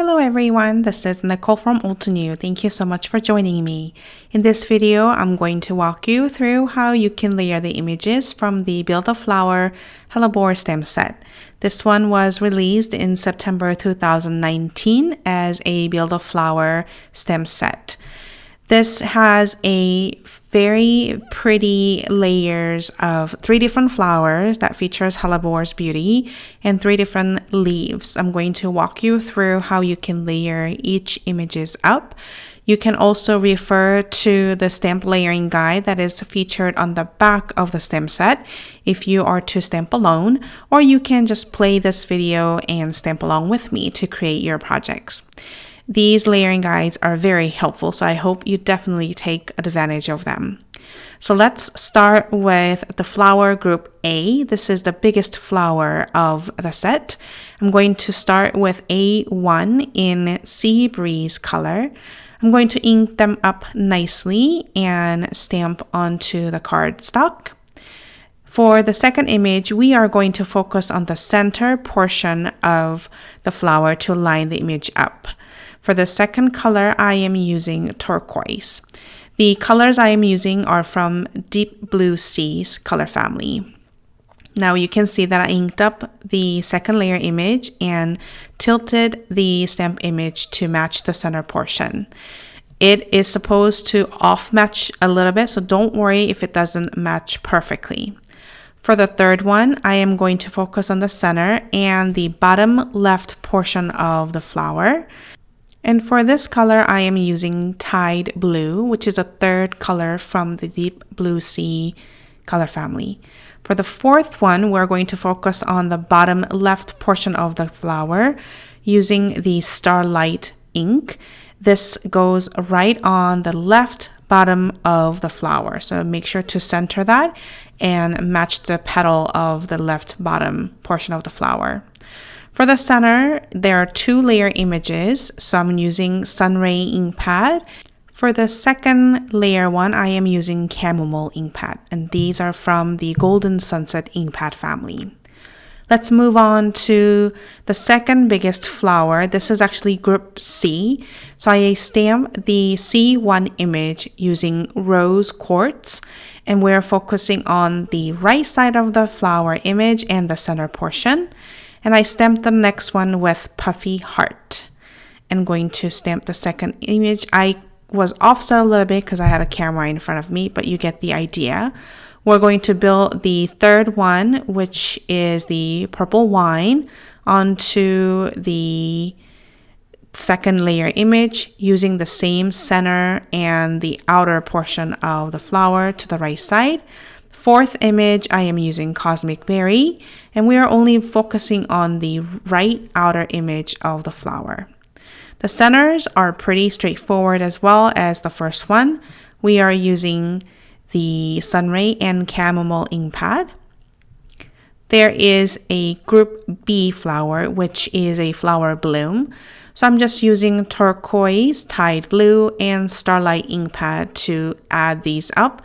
Hello everyone, this is Nicole from Altenew. Thank you so much for joining me. In this video, I'm going to walk you through how you can layer the images from the Build a Flower Hellebore stamp set. This one was released in September 2019 as a Build a Flower stamp set. This has a very pretty layers of 3 different flowers that features Hellebore's beauty and 3 different leaves. I'm going to walk you through how you can layer each images up. You can also refer to the stamp layering guide that is featured on the back of the stamp set if you are to stamp alone, or you can just play this video and stamp along with me to create your projects. These layering guides are very helpful, so I hope you definitely take advantage of them. So let's start with the flower group A. This is the biggest flower of the set. I'm going to start with A1 in Sea Breeze color. I'm going to ink them up nicely and stamp onto the cardstock. For the second image, we are going to focus on the center portion of the flower to line the image up. For the second color, I am using turquoise. The colors I am using are from Deep Blue Seas color family. Now you can see that I inked up the second layer image and tilted the stamp image to match the center portion. It is supposed to off match a little bit, so don't worry if it doesn't match perfectly. For the third one, I am going to focus on the center and the bottom left portion of the flower. And for this color, I am using Tide Blue, which is a third color from the Deep Blue Sea color family. For the fourth one, we're going to focus on the bottom left portion of the flower using the Starlight ink. This goes right on the left bottom of the flower. So make sure to center that and match the petal of the left bottom portion of the flower. For the center, there are 2 layer images, so I'm using Sunray ink pad. For the second layer one, I am using Chamomile ink pad, and these are from the Golden Sunset ink pad family. Let's move on to the second biggest flower. This is actually group C. So I stamp the C1 image using Rose Quartz, and we're focusing on the right side of the flower image and the center portion. And I stamped the next one with Puffy Heart. I'm going to stamp the second image. I was offset a little bit because I had a camera in front of me, but you get the idea. We're going to build the third one, which is the Purple Wine, onto the second layer image using the same center and the outer portion of the flower to the right side. Fourth image, I am using Cosmic Berry, and we are only focusing on the right outer image of the flower. The centers are pretty straightforward as well as the first one. We are using the Sunray and Chamomile ink pad. There is a group B flower, which is a flower bloom. So I'm just using turquoise, Tide Blue, and Starlight ink pad to add these up.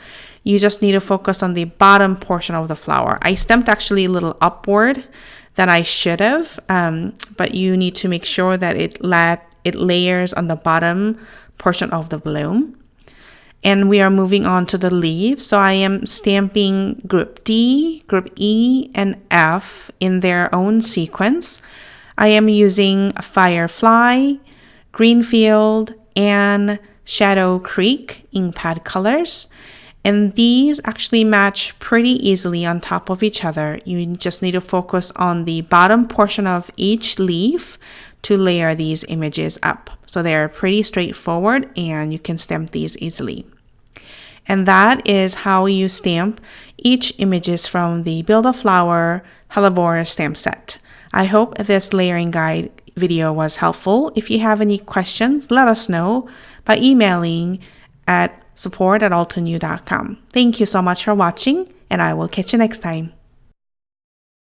You just need to focus on the bottom portion of the flower. I stamped actually a little upward than I should have, but you need to make sure that it layers on the bottom portion of the bloom. And we are moving on to the leaves. So I am stamping group D, group E, and F in their own sequence. I am using Firefly, Greenfield, and Shadow Creek ink pad colors. And these actually match pretty easily on top of each other. You just need to focus on the bottom portion of each leaf to layer these images up. So they're pretty straightforward and you can stamp these easily. And that is how you stamp each images from the Build a Flower Hellebore stamp set. I hope this layering guide video was helpful. If you have any questions, let us know by emailing at support@altenew.com. Thank you so much for watching, and I will catch you next time.